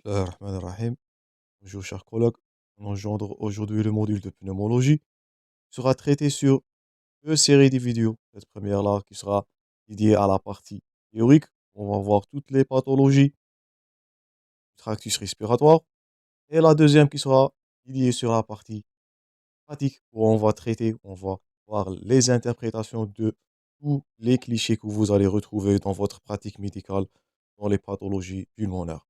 Bismillahirrahmanirrahim. Bonjour chers collègues. On engendre aujourd'hui le module de pneumologie qui sera traité sur deux séries de vidéos. Cette première-là qui sera dédiée à la partie théorique. On va voir toutes les pathologies du tractus respiratoire. Et la deuxième qui sera dédiée sur la partie pratique où on va voir les interprétations de tous les clichés que vous allez retrouver dans votre pratique médicale dans les pathologies pulmonaires.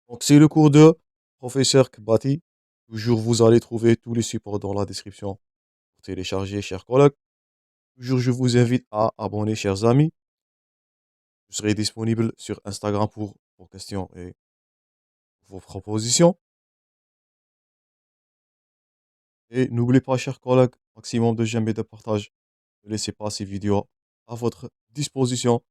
Donc, c'est le cours de professeur Kbati. Toujours, vous allez trouver tous les supports dans la description pour télécharger, chers collègues. Toujours, je vous invite à abonner, chers amis. Je serai disponible sur Instagram pour vos questions et vos propositions. Et n'oubliez pas, chers collègues, maximum de j'aime et de partage. Ne laissez pas ces vidéos à votre disposition.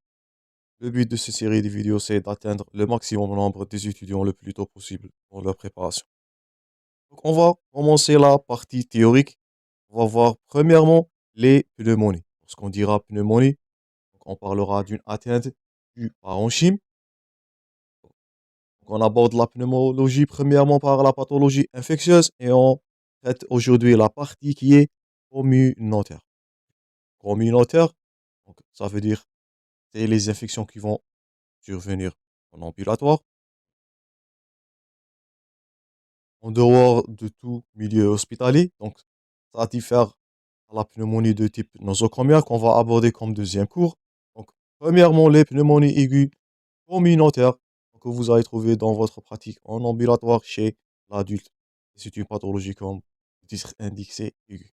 Le but de cette série de vidéos, c'est d'atteindre le maximum nombre des étudiants le plus tôt possible dans leur préparation. Donc, on va commencer la partie théorique. On va voir premièrement les pneumonies. Lorsqu'on dira pneumonie, donc on parlera d'une atteinte du parenchyme. Donc on aborde la pneumologie premièrement par la pathologie infectieuse et on traite aujourd'hui la partie qui est communautaire. Communautaire, donc ça veut dire c'est les infections qui vont survenir en ambulatoire, en dehors de tout milieu hospitalier. Donc ça diffère à la pneumonie de type nosocomial qu'on va aborder comme deuxième cours. Donc, premièrement, les pneumonies aiguës communautaires que vous allez trouver dans votre pratique en ambulatoire chez l'adulte. C'est une pathologie comme le titre indique, c'est aiguë.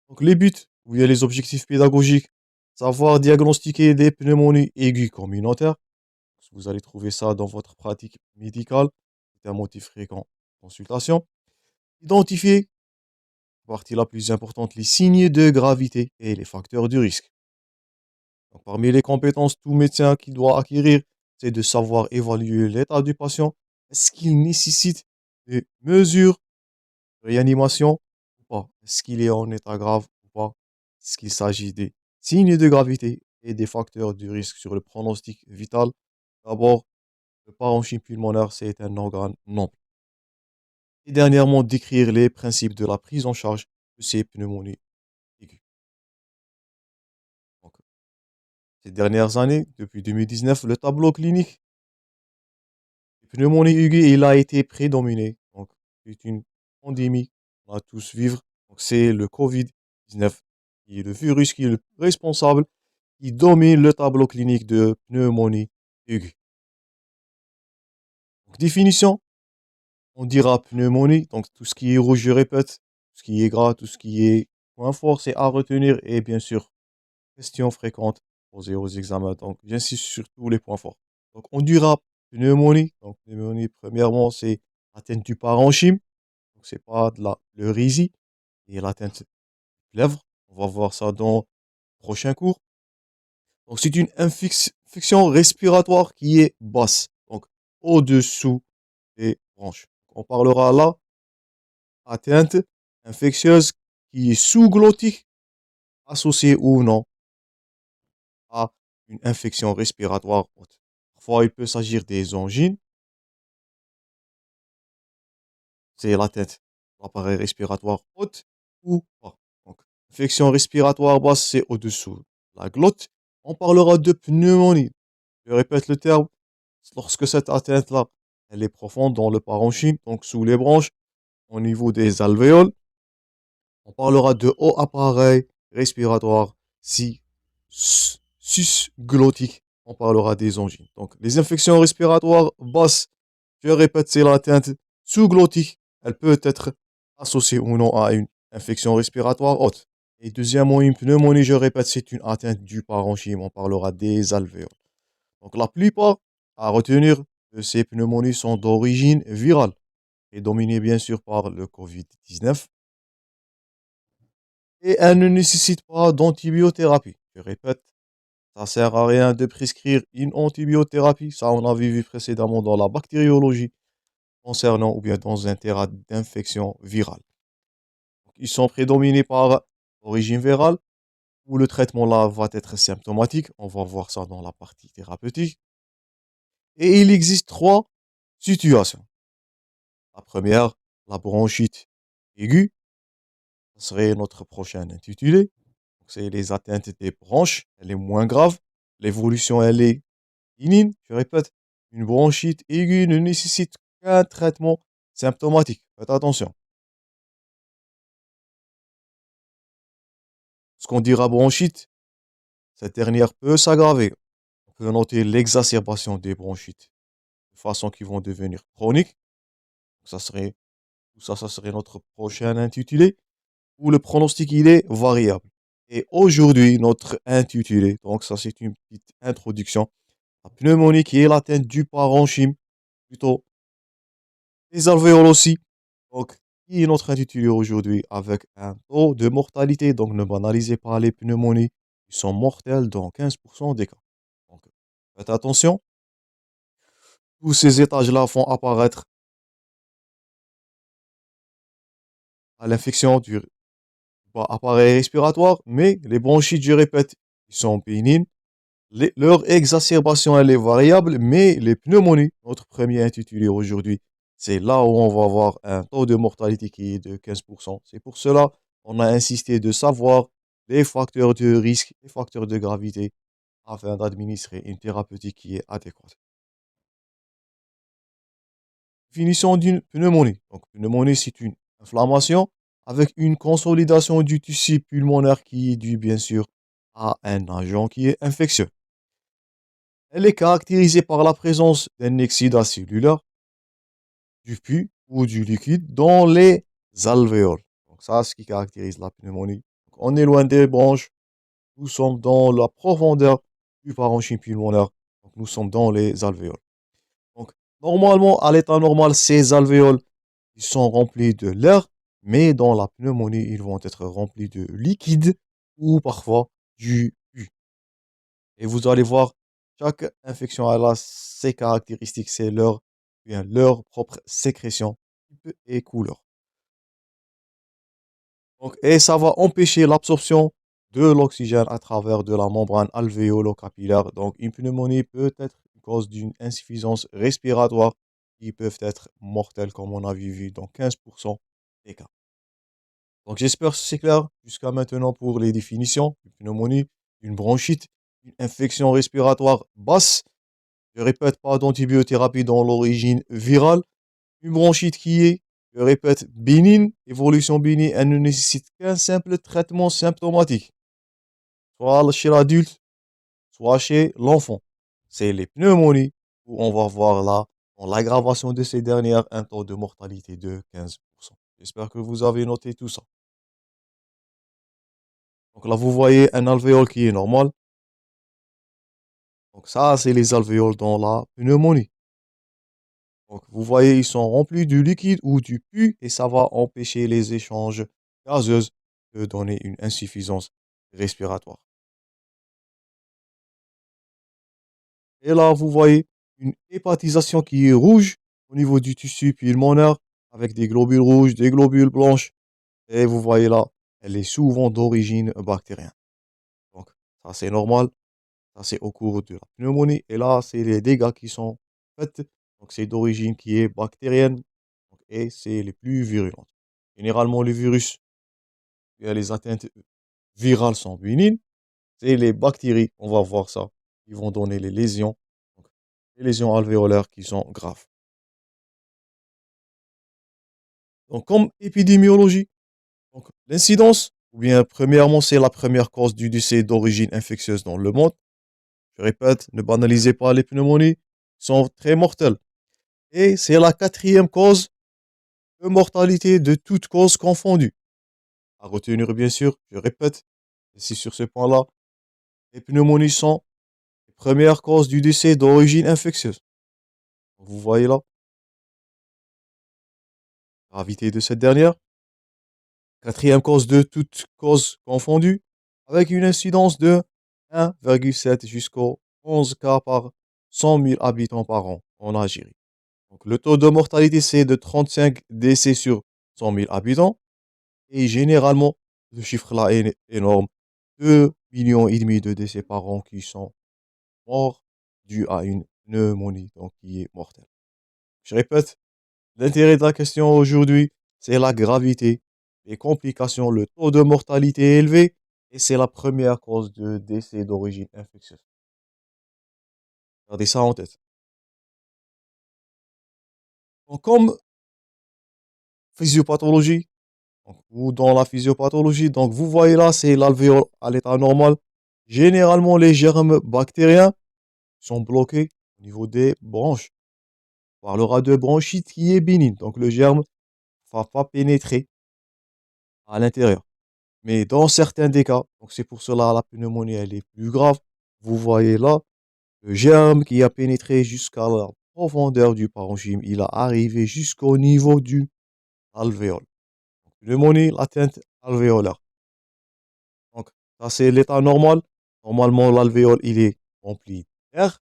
Donc, les buts ou bien les objectifs pédagogiques, savoir diagnostiquer des pneumonies aiguës communautaires. Vous allez trouver ça dans votre pratique médicale. C'est un motif fréquent en consultation. Identifier, partie la plus importante, les signes de gravité et les facteurs de risque. Donc, parmi les compétences tout médecin qui doit acquérir, c'est de savoir évaluer l'état du patient. Est-ce qu'il nécessite des mesures de réanimation ou pas? Est-ce qu'il est en état grave ou pas? Est-ce qu'il s'agit des signes de gravité et des facteurs de risque sur le pronostic vital? D'abord, le parenchyme pulmonaire, c'est un organe noble. Et dernièrement, décrire les principes de la prise en charge de ces pneumonies aiguës. Donc, ces dernières années, depuis 2019, le tableau clinique des pneumonies aiguës, il a été prédominé. Donc, c'est une pandémie qu'on va tous vivre. Donc, c'est le Covid-19 qui est le virus qui est le responsable, qui domine le tableau clinique de pneumonie aiguë. Donc, définition, on dira pneumonie, donc tout ce qui est rouge, je répète, tout ce qui est gras, tout ce qui est point fort, c'est à retenir. Et bien sûr, questions fréquentes posées aux examens. Donc, j'insiste sur tous les points forts. Donc, on dira pneumonie. Donc, pneumonie, premièrement, c'est atteinte du parenchyme. Donc, c'est pas de la pleurésie et l'atteinte de lèvres. On va voir ça dans le prochain cours. Donc, c'est une infection respiratoire qui est basse. Donc, au-dessous des bronches. On parlera là atteinte infectieuse qui est sous-glottique, associée ou non à une infection respiratoire haute. Parfois, il peut s'agir des angines, c'est l'atteinte de l'appareil respiratoire haute ou pas. Donc, infection respiratoire basse, c'est au-dessous de la glotte. On parlera de pneumonie. Je répète le terme, lorsque cette atteinte-là, elle est profonde dans le parenchyme, donc sous les bronches, au niveau des alvéoles. On parlera de haut appareil respiratoire si susglottique. On parlera des angines. Donc, les infections respiratoires basses, je répète, c'est l'atteinte sous-glottique. Elle peut être associée ou non à une infection respiratoire haute. Et deuxièmement, une pneumonie, je répète, c'est une atteinte du parenchyme. On parlera des alvéoles. Donc, la plupart à retenir de ces pneumonies sont d'origine virale et dominées bien sûr par le Covid-19. Et elle ne nécessite pas d'antibiothérapie. Je répète, ça sert à rien de prescrire une antibiothérapie. Ça, on avait vu précédemment dans la bactériologie concernant ou bien dans un terrain d'infection virale. Donc, ils sont prédominés par origine virale où le traitement là va être symptomatique. On va voir ça dans la partie thérapeutique. Et il existe trois situations. La première, la bronchite aiguë, ce serait notre prochain intitulé. Donc, c'est les atteintes des bronches, elle est moins grave. L'évolution, elle est bénigne. Je répète, une bronchite aiguë ne nécessite qu'un traitement symptomatique. Faites attention. Ce qu'on dira bronchite, cette dernière peut s'aggraver. On peut noter l'exacerbation des bronchites de façon qui vont devenir chroniques. Ça serait, tout ça, ça serait notre prochain intitulé, où le pronostic, il est variable. Et aujourd'hui, notre intitulé, donc ça, c'est une petite introduction. La pneumonie qui est l'atteinte du parenchyme, plutôt les alvéoles aussi. Donc, qui est notre intitulé aujourd'hui avec un taux de mortalité. Donc, ne banalisez pas les pneumonies qui sont mortelles dans 15% des cas. Donc, faites attention. Tous ces étages-là font apparaître à l'infection du appareil respiratoire, mais les bronchites, je répète, ils sont bénignes. Leur exacerbation, elle est variable, mais les pneumonies, notre premier intitulé aujourd'hui, c'est là où on va avoir un taux de mortalité qui est de 15%. C'est pour cela qu'on a insisté de savoir les facteurs de risque, les facteurs de gravité, afin d'administrer une thérapeutique qui est adéquate. Définition d'une pneumonie. Donc, pneumonie, c'est une inflammation avec une consolidation du tissu pulmonaire qui est due, bien sûr, à un agent qui est infectieux. Elle est caractérisée par la présence d'un exsudat cellulaire, du pus ou du liquide dans les alvéoles. Donc ça, c'est ce qui caractérise la pneumonie. Donc, on est loin des bronches, nous sommes dans la profondeur du parenchyme pulmonaire. Donc nous sommes dans les alvéoles. Donc normalement, à l'état normal, ces alvéoles ils sont remplis de l'air, mais dans la pneumonie, ils vont être remplis de liquide ou parfois du pus. Et vous allez voir, chaque infection a ses caractéristiques, c'est leur propre sécrétion, type et couleur. Donc, et ça va empêcher l'absorption de l'oxygène à travers de la membrane alvéolo-capillaire. Donc, une pneumonie peut être une cause d'une insuffisance respiratoire qui peuvent être mortelles, comme on a vu dans 15% des cas. Donc, j'espère que c'est clair jusqu'à maintenant pour les définitions. Une pneumonie, une bronchite, une infection respiratoire basse. Je répète, pas d'antibiothérapie dans l'origine virale. Une bronchite qui est, je répète, bénigne, évolution bénigne, elle ne nécessite qu'un simple traitement symptomatique, soit chez l'adulte, soit chez l'enfant. C'est les pneumonies où on va voir là, dans l'aggravation de ces dernières, un taux de mortalité de 15%. J'espère que vous avez noté tout ça. Donc là, vous voyez un alvéole qui est normal. Donc ça, c'est les alvéoles dans la pneumonie. Donc, vous voyez, ils sont remplis du liquide ou du pus et ça va empêcher les échanges gazeux de donner une insuffisance respiratoire. Et là, vous voyez une hépatisation qui est rouge au niveau du tissu pulmonaire avec des globules rouges, des globules blanches. Et vous voyez là, elle est souvent d'origine bactérienne. Donc, ça c'est normal. Ça c'est au cours de la pneumonie. Et là, c'est les dégâts qui sont faits. Donc, c'est d'origine qui est bactérienne et c'est les plus virulentes. Généralement, les virus et les atteintes virales sont bénignes. C'est les bactéries, on va voir ça, qui vont donner les lésions, donc, les lésions alvéolaires qui sont graves. Donc, comme épidémiologie, donc, l'incidence, ou bien premièrement, c'est la première cause du décès d'origine infectieuse dans le monde. Je répète, ne banalisez pas les pneumonies, sont très mortelles. Et c'est la quatrième cause de mortalité de toutes causes confondues. À retenir, bien sûr, je répète, c'est sur ce point-là, les pneumonies sont les premières causes du décès d'origine infectieuse. Vous voyez là, la gravité de cette dernière. Quatrième cause de toutes causes confondues, avec une incidence de 1,7 jusqu'aux 11 cas par 100 000 habitants par an en Algérie. Donc, le taux de mortalité, c'est de 35 décès sur 100 000 habitants. Et généralement, ce chiffre-là est énorme. 2,5 millions de décès par an qui sont morts dus à une pneumonie, donc qui est mortelle. Je répète, l'intérêt de la question aujourd'hui, c'est la gravité, les complications, le taux de mortalité élevé, et c'est la première cause de décès d'origine infectieuse. Gardez ça en tête. Donc, comme physiopathologie, ou dans la physiopathologie, donc vous voyez là, c'est l'alvéole à l'état normal. Généralement, les germes bactériens sont bloqués au niveau des branches. On parlera de bronchite qui est bénigne, donc le germe ne va pas pénétrer à l'intérieur. Mais dans certains des cas, donc c'est pour cela la pneumonie elle est plus grave. Vous voyez là, le germe qui a pénétré jusqu'à la profondeur du parenchyme, il a arrivé jusqu'au niveau du alvéole. Pneumonie, l'atteinte alvéolaire. Donc, ça c'est l'état normal. Normalement, l'alvéole, il est rempli d'air.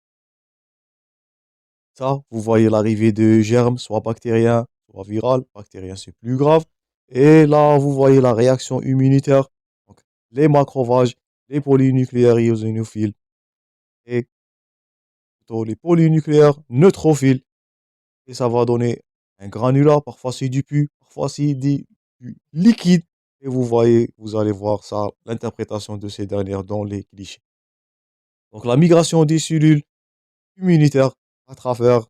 Ça, vous voyez l'arrivée de germes, soit bactériens, soit virales. Bactériens, c'est plus grave. Et là, vous voyez la réaction immunitaire. Donc, les macrophages, les polynucléaires eosinophiles et plutôt les polynucléaires neutrophiles. Et ça va donner un granulat. Parfois, c'est du pus. Parfois, c'est du liquide. Et vous voyez, vous allez voir ça, l'interprétation de ces dernières dans les clichés. Donc, la migration des cellules immunitaires à travers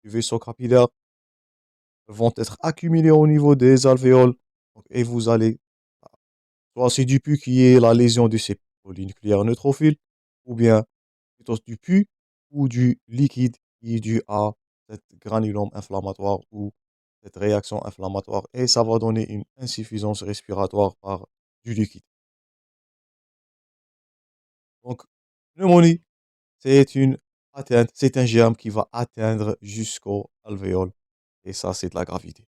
le vaisseau capillaire vont être accumulées au niveau des alvéoles. Et vous allez, soit c'est du pus qui est la lésion de ces polynucléaires neutrophiles, ou bien plutôt du pus ou du liquide qui est dû à cette granulome inflammatoire ou cette réaction inflammatoire. Et ça va donner une insuffisance respiratoire par du liquide. Donc, pneumonie, c'est une atteinte, c'est un germe qui va atteindre jusqu'au alvéole. Et ça, c'est de la gravité.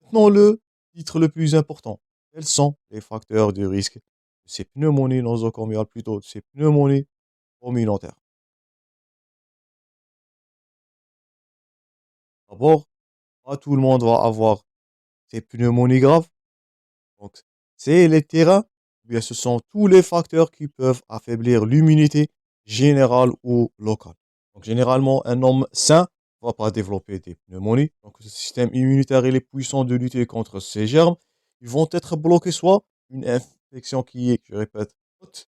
Maintenant, le titre le plus important. Quels sont les facteurs de risque de ces pneumonies nosocomiales, plutôt de ces pneumonies communautaires? D'abord, pas tout le monde va avoir ces pneumonies graves. Donc, c'est les terrains, ou bien ce sont tous les facteurs qui peuvent affaiblir l'immunité générale ou locale. Donc, généralement, un homme sain ne va pas développer des pneumonies. Donc, le système immunitaire il est puissant de lutter contre ces germes. Ils vont être bloqués soit une infection qui est, je répète, haute.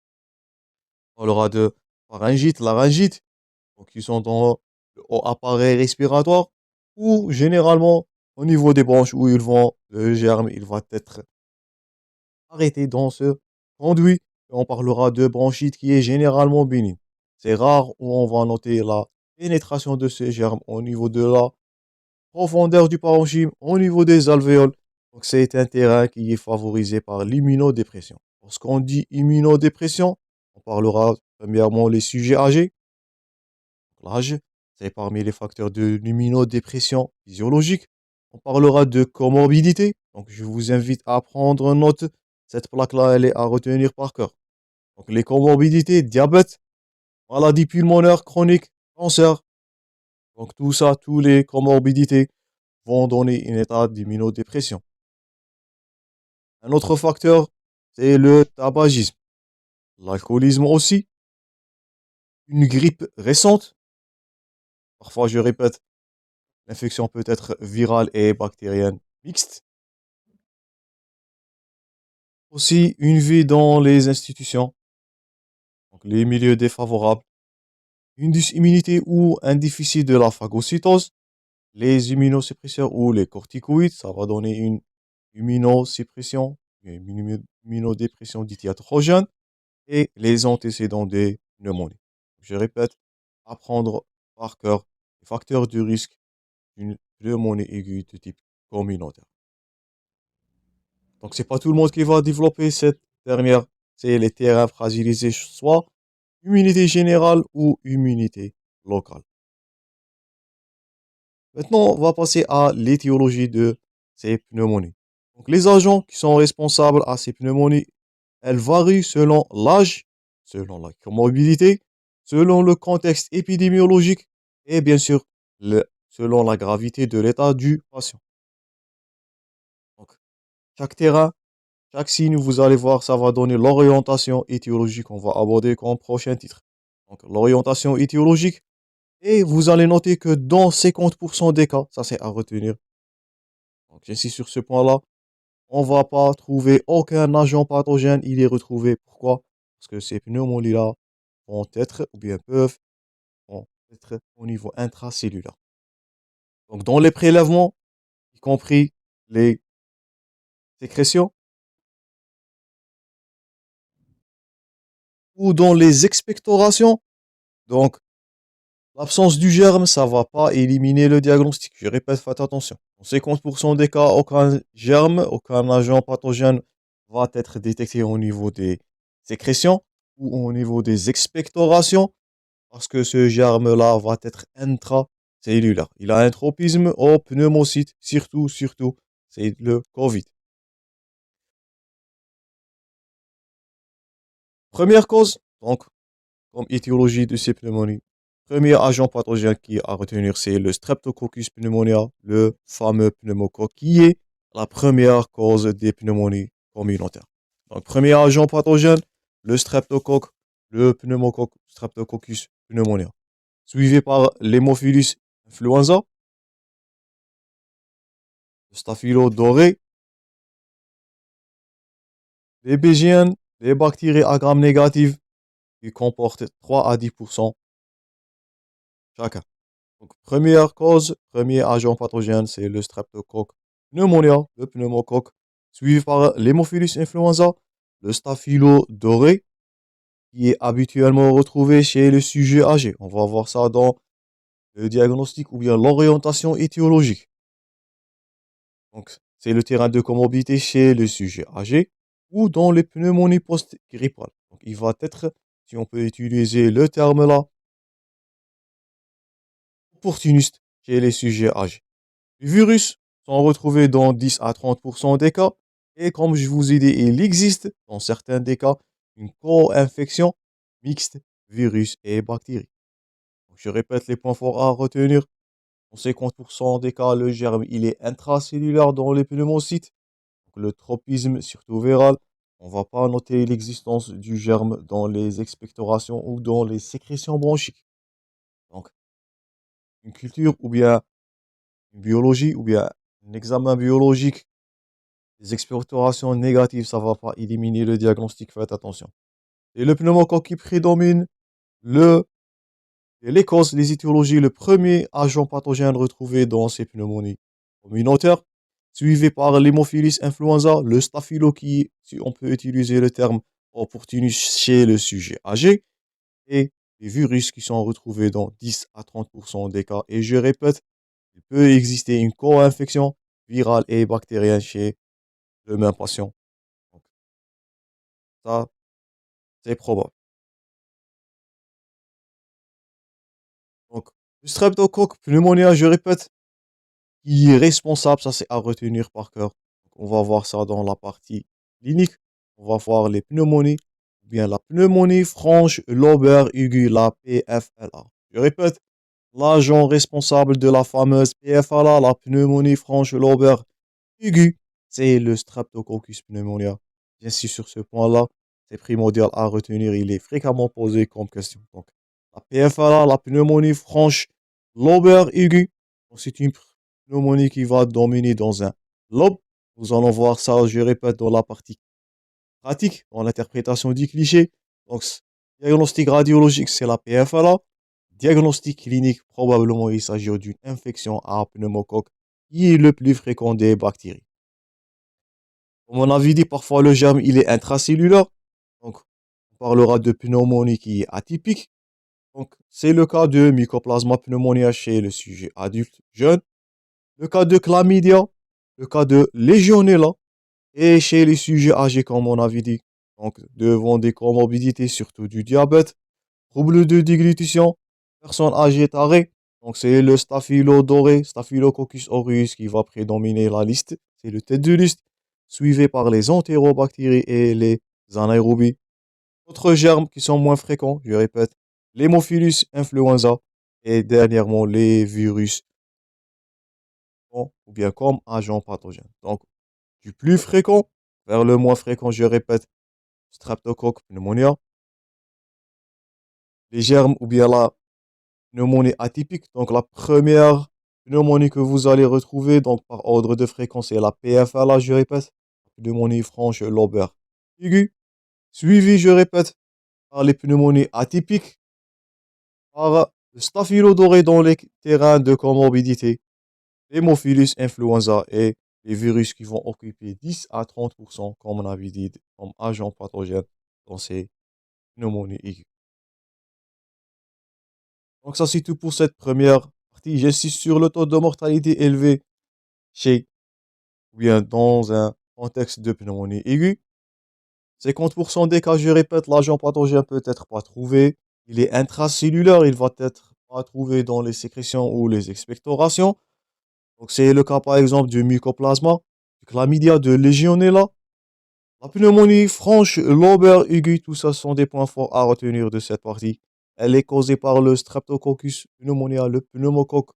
On aura de pharyngite, laryngite, donc ils sont dans le haut appareil respiratoire, ou généralement au niveau des branches où ils vont, le germe, il va être arrêté dans ce conduit. On parlera de bronchite qui est généralement bénigne. C'est rare où on va noter la pénétration de ces germes au niveau de la profondeur du parenchyme, au niveau des alvéoles. Donc c'est un terrain qui est favorisé par l'immunodépression. Lorsqu'on dit immunodépression, on parlera premièrement les sujets âgés. L'âge, c'est parmi les facteurs de l'immunodépression physiologique. On parlera de comorbidité. Donc, je vous invite à prendre note. Cette plaque-là, elle est à retenir par cœur. Donc, les comorbidités, diabète, maladie pulmonaire chronique, cancer. Donc, tout ça, tous les comorbidités vont donner un état d'immunodépression. Un autre facteur, c'est le tabagisme. L'alcoolisme aussi. Une grippe récente. Parfois, je répète, l'infection peut être virale et bactérienne mixte. Aussi, une vie dans les institutions, donc les milieux défavorables, une dysimmunité ou un déficit de la phagocytose, les immunosuppresseurs ou les corticoïdes, ça va donner une immunosuppression, une immunodépression dite iatrogène, et les antécédents des pneumonies. Je répète, apprendre par cœur les facteurs de risque d'une pneumonie aiguë de type communautaire. Donc, c'est pas tout le monde qui va développer cette dernière. C'est les terrains fragilisés, soit immunité générale ou immunité locale. Maintenant, on va passer à l'étiologie de ces pneumonies. Donc, les agents qui sont responsables à ces pneumonies, elles varient selon l'âge, selon la comorbidité, selon le contexte épidémiologique et bien sûr selon la gravité de l'état du patient. Donc, chaque terrain, chaque signe, vous allez voir, ça va donner l'orientation étiologique qu'on va aborder comme prochain titre. Donc, l'orientation étiologique Et vous allez noter que dans 50% des cas, ça c'est à retenir. Donc, j'insiste sur ce point-là. On va pas trouver aucun agent pathogène, il est retrouvé. Pourquoi? Parce que ces pneumonies-là vont être, ou bien vont être au niveau intracellulaire. Donc, dans les prélèvements, y compris les sécrétions, ou dans les expectorations, donc l'absence du germe, ça va pas éliminer le diagnostic. Je répète, faites attention. Dans 50% des cas, aucun germe, aucun agent pathogène va être détecté au niveau des sécrétions ou au niveau des expectorations parce que ce germe-là va être intracellulaire. Il a un tropisme au pneumocyte, surtout, c'est le Covid. Première cause, donc, comme étiologie de ces pneumonies. Premier agent pathogène qui est à retenir, c'est le Streptococcus pneumonia, le fameux pneumocoque, qui est la première cause des pneumonies communautaires. Donc, premier agent pathogène, le streptocoque, le pneumocoque Streptococcus pneumonia, suivi par l'Haemophilus influenza, le Staphylo doré, les BGN, les bactéries à gram négatives, qui comportent 3 à 10% chacun. Donc, première cause, premier agent pathogène, c'est le streptocoque pneumonia, le pneumocoque, suivi par l'Haemophilus influenza, le staphylo doré, qui est habituellement retrouvé chez le sujet âgé. On va voir ça dans le diagnostic ou bien l'orientation étiologique. Donc, c'est le terrain de comorbidité chez le sujet âgé ou dans les pneumonies post-grippales. Donc, il va être, si on peut utiliser le terme là, opportuniste chez les sujets âgés. Les virus sont retrouvés dans 10 à 30% des cas. Et comme je vous ai dit, il existe dans certains des cas une co-infection mixte virus et bactéries. Donc, je répète les points forts à retenir. Dans 50% des cas, le germe il est intracellulaire dans les pneumocytes. Donc, le tropisme, surtout viral, on ne va pas noter l'existence du germe dans les expectorations ou dans les sécrétions bronchiques. Donc, une culture ou bien une biologie ou bien un examen biologique, les expectorations négatives, ça ne va pas éliminer le diagnostic, faites attention. Et le pneumocoque qui prédomine, le, les causes, les étiologies, le premier agent pathogène retrouvé dans ces pneumonies communautaires, suivi par l'Haemophilus influenza, le staphylo qui, si on peut utiliser le terme opportuniste chez le sujet âgé, et les virus qui sont retrouvés dans 10 à 30% des cas. Et je répète, il peut exister une co-infection virale et bactérienne chez le même patient. Donc, ça, c'est probable. Donc, le streptocoque pneumonia, je répète, qui est responsable, ça c'est à retenir par cœur. Donc, on va voir ça dans la partie clinique. On va voir les pneumonies, ou bien la pneumonie franche lobaire aiguë, la PFLA. Je répète, l'agent responsable de la fameuse PFLA, la pneumonie franche lobaire aiguë, c'est le Streptococcus pneumonia. J'insiste sur ce point-là, c'est primordial à retenir, il est fréquemment posé comme question. Donc, la PFLA, la pneumonie franche lobaire aiguë, c'est une pneumonie qui va dominer dans un lobe. Nous allons voir ça, je répète, dans la partie pratique, dans l'interprétation du cliché. Donc, diagnostic radiologique, c'est la PFLA. Diagnostic clinique, probablement il s'agit d'une infection à pneumocoque qui est le plus fréquent des bactéries. Comme on avait dit, parfois le germe il est intracellulaire. Donc, on parlera de pneumonie qui est atypique. Donc, c'est le cas de Mycoplasma pneumonia chez le sujet adulte jeune. Le cas de chlamydia, le cas de Legionella et chez les sujets âgés comme on avait dit. Donc, devant des comorbidités, surtout du diabète, troubles de déglutition, personnes âgées tarées. Donc, c'est le Staphylo doré, Staphylococcus aureus qui va prédominer la liste. C'est le tête de liste, suivi par les entérobactéries et les anaérobies. D'autres germes qui sont moins fréquents, je répète, l'Haemophilus influenza et dernièrement les virus ou bien comme agent pathogène. Donc, du plus fréquent vers le moins fréquent, je répète, Streptocoque pneumonia, les germes ou bien la pneumonie atypique. Donc, la première pneumonie que vous allez retrouver, donc par ordre de fréquence, c'est la PFA, là, je répète, pneumonie franche lobaire aiguë, suivie, je répète, par les pneumonies atypiques, par le staphylodoré dans les terrains de comorbidité, Haemophilus influenza et les virus qui vont occuper 10 à 30%, comme on avait dit, comme agents pathogènes dans ces pneumonies aiguës. Donc ça, c'est tout pour cette première partie. J'insiste sur le taux de mortalité élevé chez, ou bien dans un contexte de pneumonie aiguë. 50% des cas, je répète, l'agent pathogène peut être pas trouvé. Il est intracellulaire, il va être pas trouvé dans les sécrétions ou les expectorations. Donc c'est le cas par exemple du mycoplasma, du chlamydia, de Legionella. La pneumonie franche, lobaire aiguë, tout ça sont des points forts à retenir de cette partie. Elle est causée par le Streptococcus pneumonia, le pneumocoque,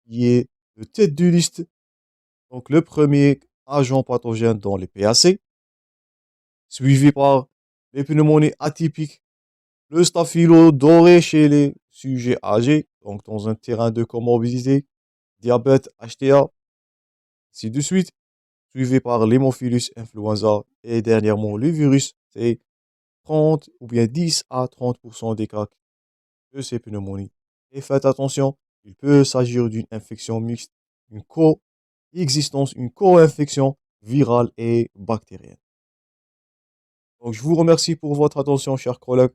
qui est le tête de liste. Donc le premier agent pathogène dans les PAC, suivi par les pneumonies atypiques, le staphylo doré chez les sujets âgés, donc dans un terrain de comorbidité, diabète, HTA, ainsi de suite, suivi par l'hémophilus influenza et dernièrement le virus, c'est 30 ou bien 10 à 30% des cas de ces pneumonies. Et faites attention, il peut s'agir d'une infection mixte, une coexistence, une co-infection virale et bactérienne. Donc, je vous remercie pour votre attention, chers collègues.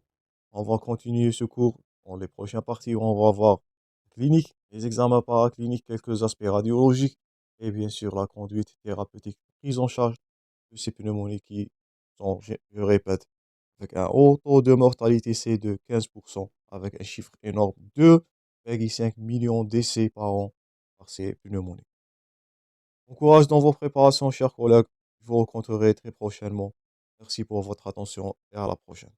On va continuer ce cours dans les prochaines parties où on va voir la clinique, les examens paracliniques, quelques aspects radiologiques et bien sûr la conduite thérapeutique, prise en charge de ces pneumonies qui sont, je répète, avec un haut taux de mortalité, c'est de 15%, avec un chiffre énorme, 2,5 millions d'essais par an par ces pneumonies. Bon courage dans vos préparations, chers collègues. Je vous rencontrerai très prochainement. Merci pour votre attention et à la prochaine.